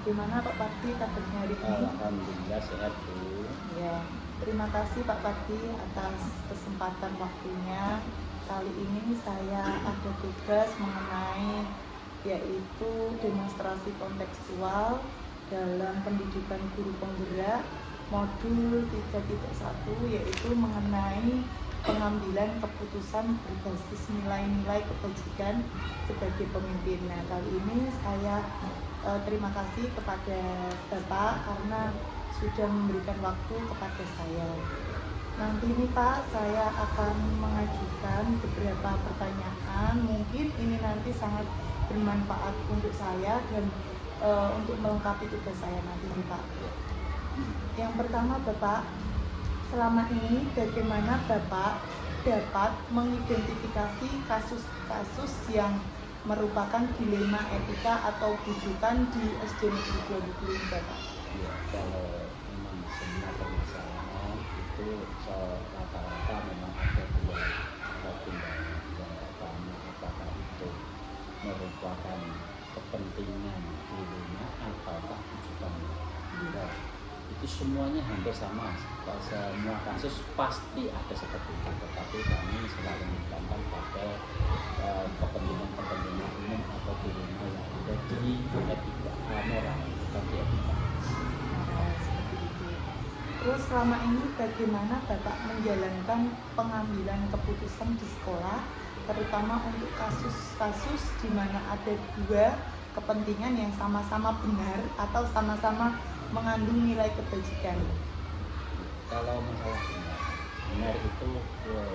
Bagaimana Pak Parti kabarnya hari ini? Alhamdulillah sehat Bu. Ya, terima kasih Pak Parti atas kesempatan waktunya. Kali ini saya ada tugas mengenai yaitu demonstrasi kontekstual dalam pendidikan guru penggerak modul 3.1 yaitu mengenai pengambilan keputusan berbasis nilai-nilai kebajikan sebagai pemimpin. Nah, kali ini saya terima kasih kepada Bapak karena sudah memberikan waktu kepada saya. Nanti nih Pak, saya akan mengajukan beberapa pertanyaan. Mungkin ini nanti sangat bermanfaat untuk saya dan untuk melengkapi tugas saya nanti nih Pak. Yang pertama Bapak, selama ini bagaimana Bapak dapat mengidentifikasi kasus-kasus yang merupakan dilema etika atau bujukan di SD Negeri 20 Bapak? Ya, kalau memang semua permasalahan itu rata-rata memang ada dua pertimbangan. Yang pertama, apakah itu merupakan kepentingan dilema ataukah bujukan moral. Itu semuanya hampir sama. Semua kasus pasti ada seperti itu, tetapi kami selalu menekankan pada kepentingan umum atau dilema yang ada di etika moral, bukan di etika. Seperti itu. Terus selama ini bagaimana Bapak menjalankan pengambilan keputusan di sekolah, terutama untuk kasus-kasus di mana ada dua kepentingan yang sama-sama benar atau sama-sama mengandung nilai kebajikan? Kalau masalah benar itu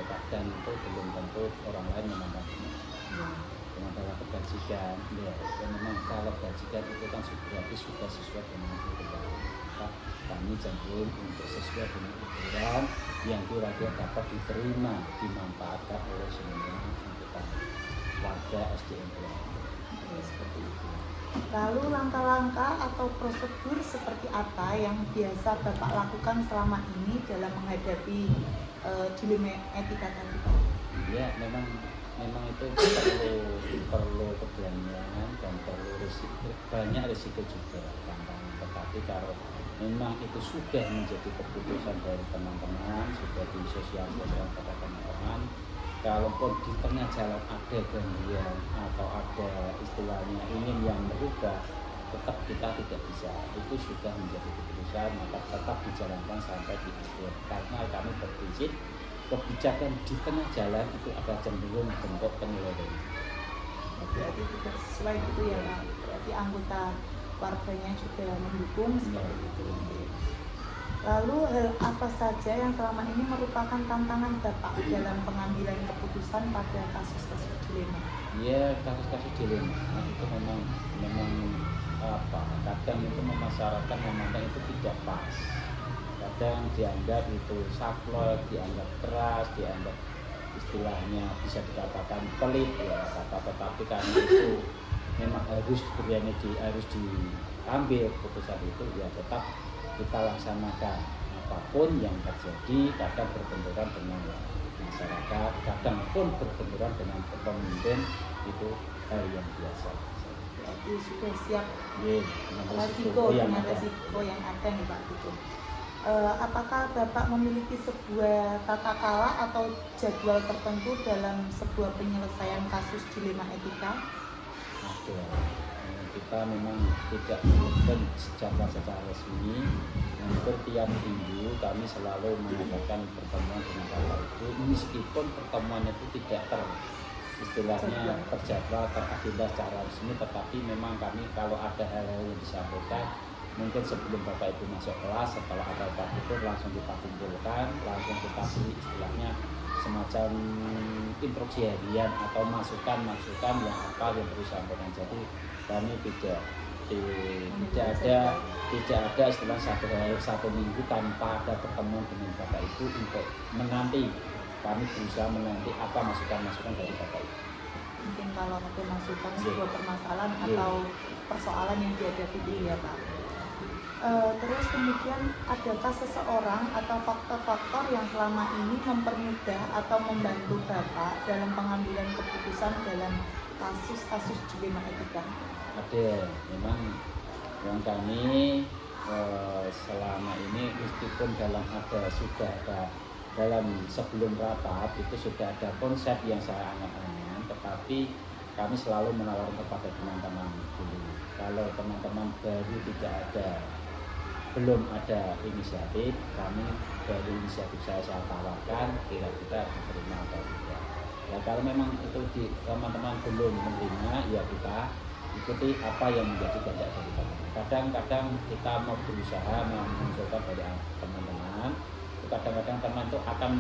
kadang itu belum tentu orang lain memandang benar. Masalah kebajikan, ya memang kalau kebajikan itu kan berarti sudah sesuai dengan ukuran. Maka kami cenderung untuk sesuai dengan ukuran yang kira-kira dapat diterima, dimanfaatkan oleh semua anggota warga SDN. Seperti itu. Lalu langkah-langkah atau prosedur seperti apa yang biasa Bapak lakukan selama ini dalam menghadapi dilema etika tadi Pak? Ya, memang itu perlu keberanian dan perlu banyak risiko juga tantangan. Tetapi kalau memang itu sudah menjadi keputusan dari teman-teman, sudah disosialisasikan pada teman-teman, kalaupun di tengah jalan ada gangguan atau ada istilahnya ingin yang berubah, tetap kita tidak bisa. Itu sudah menjadi keputusan, maka tetap dijalankan sampai di akhir. Karena kami berprinsip kebijakan di tengah jalan itu akan cenderung bentuk penyeleweng. Berarti tidak sesuai gitu ya Pak. Berarti anggota warganya juga mendukung seperti itu. Lalu hal apa saja yang selama ini merupakan tantangan Bapak dalam pengambilan keputusan pada kasus-kasus dilema? Ya, kasus-kasus dilema itu memang kadang itu masyarakat memandang itu tidak pas. Kadang dianggap itu saklek, dianggap keras, dianggap istilahnya bisa dikatakan pelit ya tetapi karena itu memang harus diambil keputusan itu ya tetap kita laksanakan. Apapun yang terjadi, kadang berbenturan dengan masyarakat, kadang pun berbenturan dengan pemimpin, itu hal yang biasa. Berarti sudah siap resiko yang ada nih Pak gitu. Apakah Bapak memiliki sebuah tata cara atau jadwal tertentu dalam sebuah penyelesaian kasus dilema etika? Ada. Kita memang tidak melakukan secara resmi. Hampir tiap minggu kami selalu mengadakan pertemuan dengan Bapak itu, meskipun pertemuan itu tidak istilahnya terjadwal, teragenda secara resmi, tetapi memang kami kalau ada hal-hal yang disampaikan, mungkin sebelum Bapak itu masuk kelas, setelah ada Bapak itu langsung kita kumpulkan, langsung kita beri istilahnya semacam instruksi harian atau masukan-masukan yang apa yang perlu disampaikan. Jadi kami tidak ada istilah satu minggu tanpa ada pertemuan dengan Bapak itu untuk menanti. Kami berusaha menanti apa masukan-masukan dari Bapak itu. Mungkin kalau ada masukan sebuah permasalahan atau persoalan yang dihadapi dia Pak. Terus kemudian adakah seseorang atau faktor-faktor yang selama ini mempermudah atau membantu Bapak dalam pengambilan keputusan dalam kasus-kasus dilema etika? Ada, memang yang kami selama ini meskipun sudah ada dalam sebelum rapat itu sudah ada konsep yang saya angan-angan, tetapi kami selalu menawarkan kepada teman-teman dulu. Kalau teman-teman baru belum ada inisiatif, kami dari inisiatif saya tawarkan, kira-kira diterima atau tidak. Ya kalau memang itu teman-teman belum menerima, ya kita ikuti apa yang menjadi kehendak dari teman-teman. Kadang-kadang kita mau berusaha mengusulkan dari teman-teman, kadang-kadang teman itu akan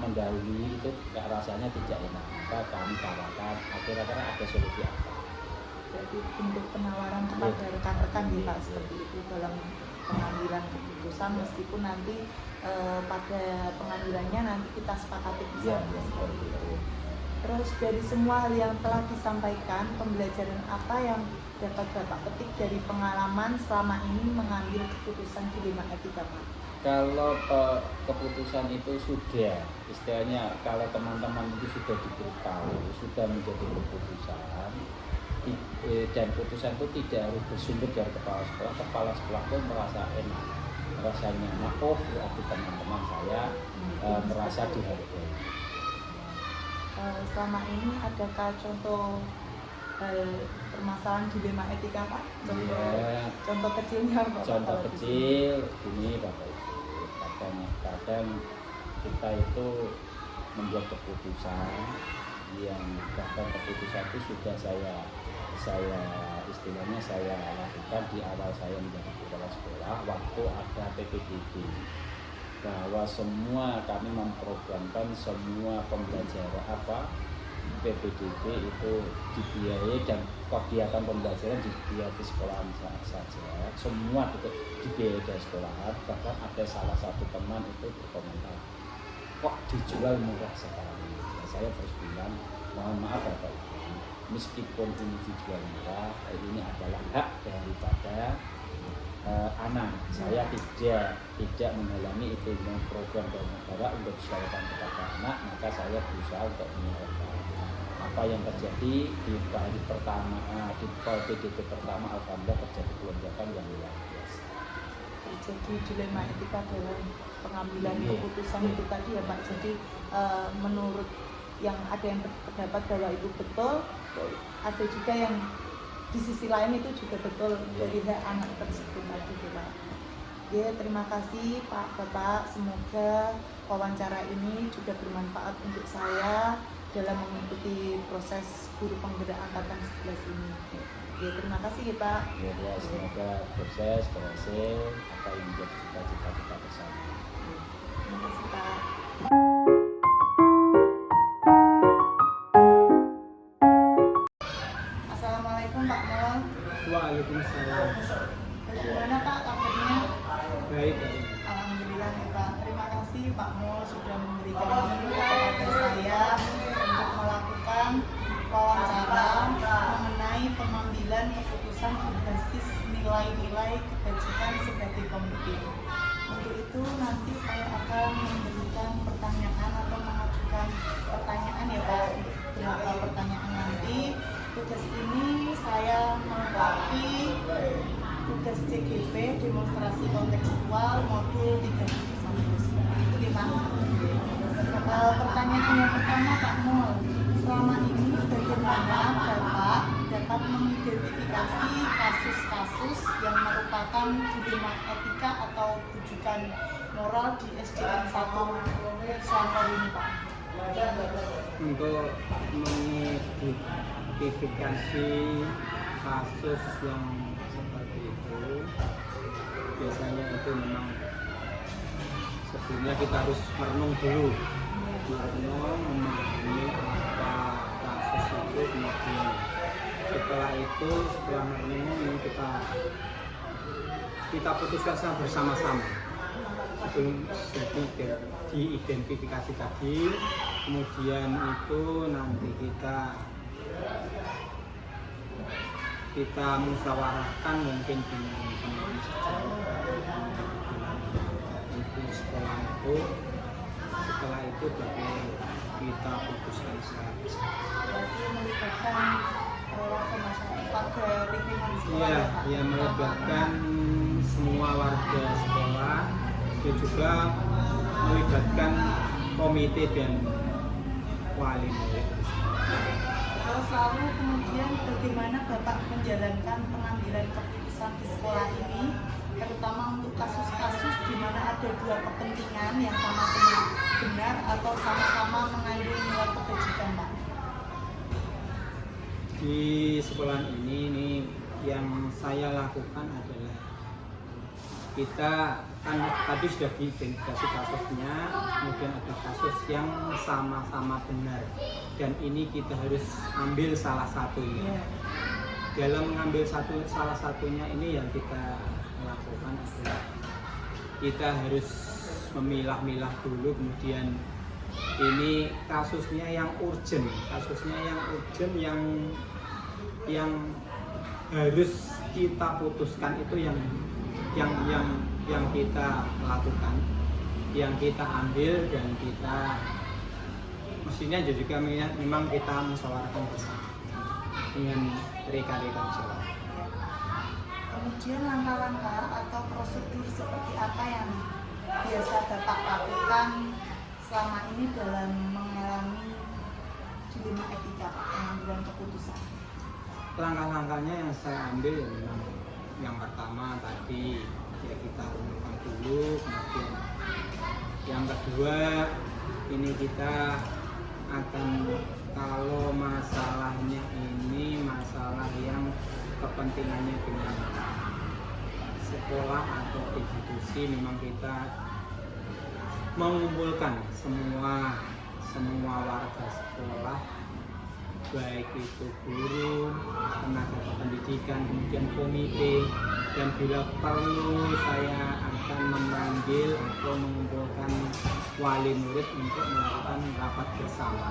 mendahului, itu rasanya tidak enak, maka kami tawarkan kira-kira ada solusi apa. Jadi bentuk penawaran kepada rekan-rekan ya Pak, seperti itu dalam pengambilan keputusan, meskipun nanti pada pengambilannya nanti kita sepakati bersama seperti itu. Terus dari semua hal yang telah disampaikan, pembelajaran apa yang dapat Bapak petik dari pengalaman selama ini mengambil keputusan dilema etika Pak? Kalau keputusan itu sudah, istilahnya kalau teman-teman itu sudah diberitahu, sudah menjadi keputusan, dan keputusan itu tidak harus bersumber dari kepala sekolah pun merasa enak, merasa nyaman. Oh, berarti teman-teman saya merasa dihargai. Selama ini adakah contoh permasalahan dilema etika Pak? Contoh kecilnya Pak? Contoh kecil gini Bapak Ibu, kadang-kadang kita itu membuat keputusan yang bahkan keputusan itu sudah saya istilahnya saya lakukan di awal saya menjadi kepala sekolah waktu ada PPDB, bahwa semua kami memprogramkan semua pembelajaran PPDB itu dibiayai dan kegiatan pembelajaran dibiayai di sekolahan saja, semua dibiayai dari sekolahan. Bahkan ada salah satu teman itu berkomentar, kok dijual murah sekali. Ya, saya terus bilang, mohon maaf Bapak Ibu, meskipun ini dijual murah, ini adalah hak daripada anak. Saya tidak menghalangi itu dengan program dari negara untuk disalurkan kepada anak, maka saya berusaha untuk menyalurkan. Apa yang terjadi di hari pertama, di PDB pertama, alhamdulillah terjadi lonjakan yang luar biasa. Terjadi dilema etika dalam pengambilan keputusan itu tadi ya Pak. Jadi menurut yang ada yang berpendapat bahwa itu betul, ada juga yang di sisi lain itu juga betul dari hak anak tersebut tadi Pak. Ya, terima kasih Pak Bapak, semoga wawancara ini juga bermanfaat untuk saya dalam mengikuti proses guru penggerak angkatan 11 ini. Ya, terima kasih ya Pak. Ya, semoga proses berhasil apa yang menjadi cita-cita kita bersama. Terima kasih Pak. Assalamualaikum Pak Mol. Waalaikumsalam. Bagaimana Pak kabarnya? Baik. Alhamdulillah ya Pak. Terima kasih Pak Mol sudah memberikan diri kepada saya untuk melakukan wawancara mengenai pengambilan keputusan berbasis nilai-nilai kebajikan sebagai pemimpin. Untuk itu nanti saya akan memberikan pertanyaan atau mengajukan pertanyaan ya Pak, beberapa pertanyaan nanti. Tugas ini saya melengkapi tugas CGP demonstrasi kontekstual modul 3 sampai 9. Itu ya Pak. Pertanyaan yang pertama Pak Mul, selama ini bagaimana Bapak dapat mengidentifikasi kasus-kasus yang merupakan dilema etika atau rujukan moral di SDN 1 Selangor ini Pak? Untuk mengidentifikasi kasus yang seperti itu, biasanya itu memang sebelumnya kita harus merenung dulu, memahami apa kasus itu, kemudian setelah merenung kita putuskan secara bersama-sama. Itu diidentifikasi tadi, kemudian itu nanti kita musyawarahkan mungkin dengan teman itu sekolah itu. Setelah itu baru kita putuskan secara bersama. Berarti melibatkan warga masyarakat, warga lingkungan sekolah Iya, ya, Pak? ya melibatkan semua warga sekolah dan juga melibatkan komite dan wali murid. Terus lalu kemudian bagaimana Bapak menjalankan pengambilan keputusan di sekolah ini, terutama untuk kasus-kasus di mana ada dua kepentingan yang sama-sama benar atau sama-sama mengandung nilai kebajikan, Pak? Di sekolah ini nih yang saya lakukan adalah kita kan tadi sudah diidentifikasi kasusnya, kemudian ada kasus yang sama-sama benar dan ini kita harus ambil salah satunya. Dalam mengambil salah satunya ini yang kita lakukan adalah kita harus memilah-milah dulu, kemudian ini kasusnya yang urgent yang harus kita putuskan itu yang kita lakukan, yang kita ambil dan kita mestinya juga memang kita musyawarahkan bersama dengan rekan-rekan sekolah. Kemudian langkah-langkah atau prosedur seperti apa yang biasa Bapak lakukan selama ini dalam mengalami dilema etika, Pak, pengambilan keputusan? Langkah-langkahnya yang saya ambil memang yang pertama tadi ya kita renungkan dulu, kemudian yang kedua ini kita akan, kalau masalahnya ini masalah yang kepentingannya dengan sekolah atau institusi, memang kita mengumpulkan semua warga sekolah, baik itu guru, tenaga pendidikan, kemudian komite, dan bila perlu saya akan memanggil atau mengumpulkan wali murid untuk melakukan rapat bersama.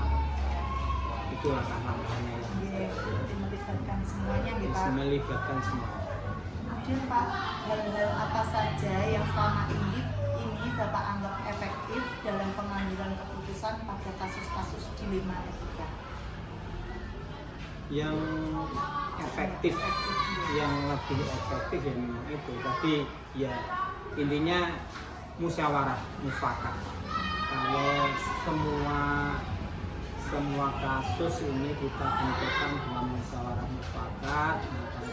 Itu langkah-langkahnya yang Melibatkan semuanya gitu, bisa Pak. melibatkan semua. Kemudian Pak, hal-hal apa saja yang selama ini Bapak anggap efektif dalam pengambilan keputusan pada kasus-kasus dilema etika? Yang efektif, yang lebih efektif ya memang itu, tapi ya intinya musyawarah mufakat. Kalau semua kasus ini kita tentukan dengan musyawarah mufakat, maka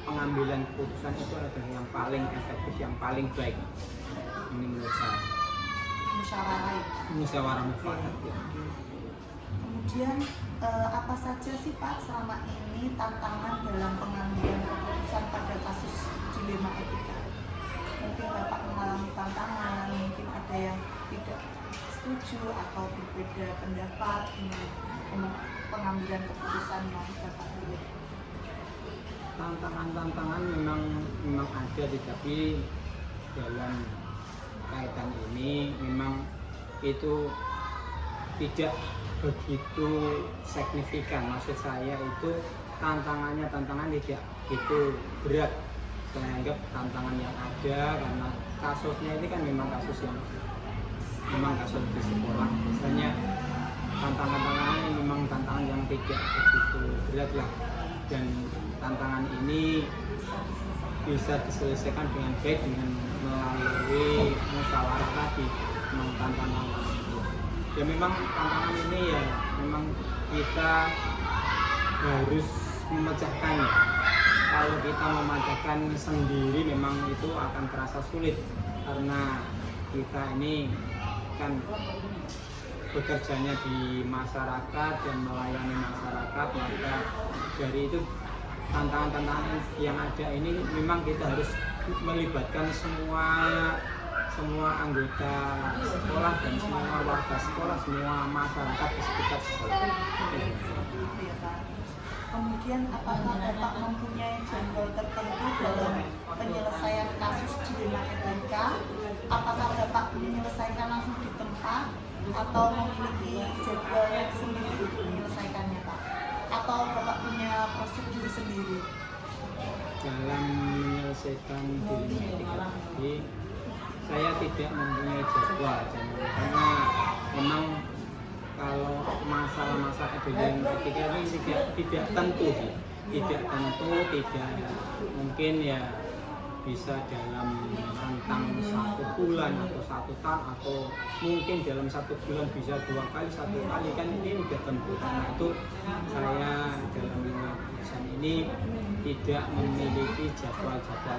pengambilan keputusan itu adalah yang paling efektif, yang paling baik. Ini menurut saya Musyawarah ya. musyawarah mufakat ya. Kemudian apa saja sih Pak selama ini tantangan dalam pengambilan keputusan pada kasus dilema etika? Mungkin Bapak mengalami tantangan, mungkin ada yang tidak setuju atau berbeda pendapat dengan pengambilan keputusan yang Bapak lihat. Tantangan memang ada, tetapi dalam kaitan ini memang itu tidak begitu signifikan. Maksud saya itu tantangan tidak itu berat. Saya anggap tantangan yang ada karena kasusnya ini kan memang kasus di sekolah. Misalnya tantangan-tantangannya memang tantangan yang tidak begitu berat lah, dan tantangan ini bisa diselesaikan dengan baik dengan melalui musyawarah tadi. Memang tantangan itu ya, memang tantangan ini ya memang kita harus memecahkannya. Kalau kita memecahkan sendiri memang itu akan terasa sulit, karena kita ini kan bekerjanya di masyarakat dan melayani masyarakat, maka dari itu tantangan-tantangan yang ada ini memang kita harus melibatkan semua anggota sekolah dan semua warga sekolah, semua masyarakat di sekitar sekolah. Kemudian apakah Bapak mempunyai jadwal tertentu dalam penyelesaian kasus dilema etika? Apakah Bapak menyelesaikan langsung di tempat atau memiliki jadwal sendiri untuk menyelesaikannya, Pak? Atau Bapak punya prosedur sendiri? Dalam menyelesaikan dilema etika tadi, saya tidak mempunyai jadwal, karena memang kalau masalah-masalah editing etika ini tidak tentu sih, tidak tentu, tidak mungkin ya bisa dalam rentang 1 bulan atau 1 tahun atau mungkin dalam 1 bulan bisa 2 kali, 1 kali, kan ini udah tentu. Karena itu saya dalam jurusan ini tidak memiliki jadwal-jadwal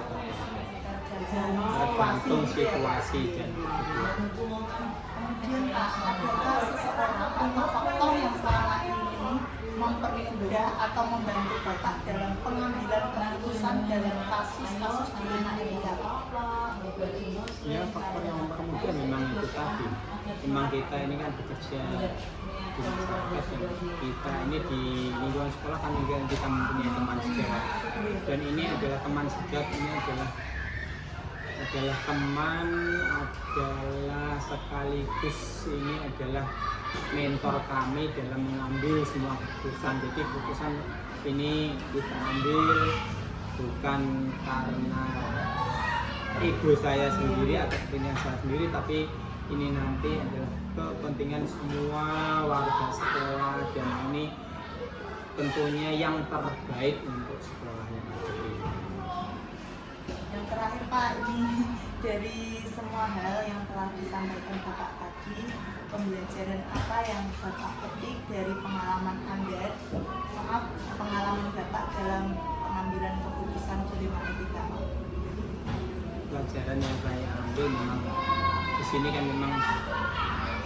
tertentu, tergantung situasi dan kebutuhan. Kemudian Pak, adakah seseorang atau faktor yang selama ini mempermudah atau membantu Bapak dalam pengambilan keputusan dalam kasus-kasus dilema etika? Ya, faktor yang mempermudah memang itu tadi. Memang kita ini kan bekerja di masyarakat, dan kita ini di lingkungan sekolah kan kita mempunyai teman sejawat, dan ini adalah teman sejawat, ini adalah teman, adalah sekaligus ini adalah mentor kami dalam mengambil semua keputusan. Jadi keputusan ini kita ambil bukan karena ego saya sendiri atau kepentingan saya sendiri, tapi ini nanti adalah kepentingan semua warga sekolah, dan ini tentunya yang terbaik untuk sekolahnya. Yang terakhir Pak, ini dari semua hal yang telah disampaikan Bapak tadi, pembelajaran apa yang Bapak petik dari pengalaman Bapak dalam pengambilan keputusan dilema etika? Pelajaran yang saya ambil memang di sini kan memang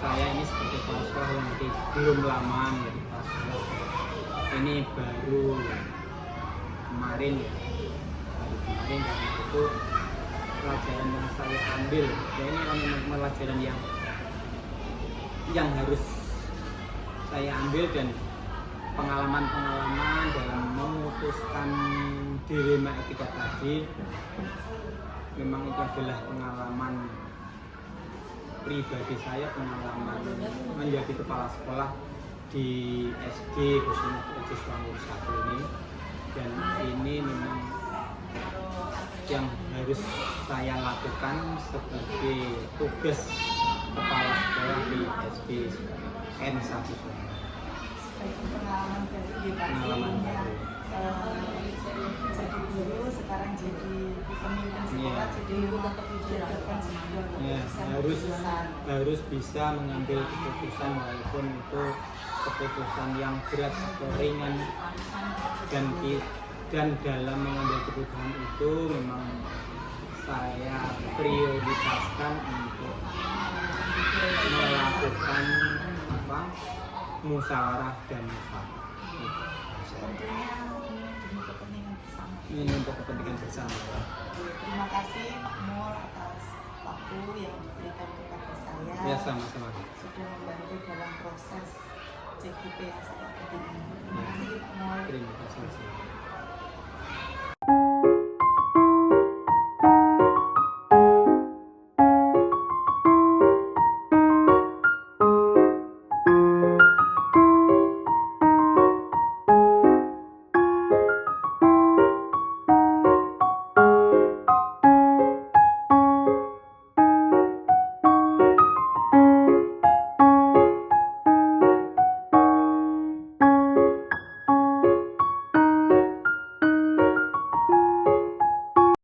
saya ini sebagai kepala sekolah yang belum lama menjadi kepala sekolah. Ini baru kemarin ya, karena itu pelajaran yang saya ambil, ya ini kan pelajaran yang harus saya ambil, dan pengalaman-pengalaman dalam memutuskan dilema etika tadi memang itu adalah pengalaman pribadi saya, pengalaman menjadi kepala sekolah di SD khususnya SD Suwangur 1 ini, dan ini memang yang harus saya lakukan sebagai tugas kepala sekolah di SD N1 Suwangur. Pengalaman baru ya Pak, Pengalaman baru. Jadi guru, sekarang jadi pemimpin sekolah, jadi menjadikan sebuah keputusan. harus bisa mengambil keputusan, walaupun itu keputusan yang berat atau ringan, dan dalam mengambil keputusan itu memang saya prioritaskan untuk melakukan musyawarah dan mufakat. Tentunya demi kepentingan bersama. Ini untuk kepentingan bersama. Terima kasih Pak Mul atas waktu yang diberikan kepada saya. Ya, sama-sama. Sudah membantu dalam proses CGP yang saya ikuti. Terima kasih Pak Mul. Terima kasih.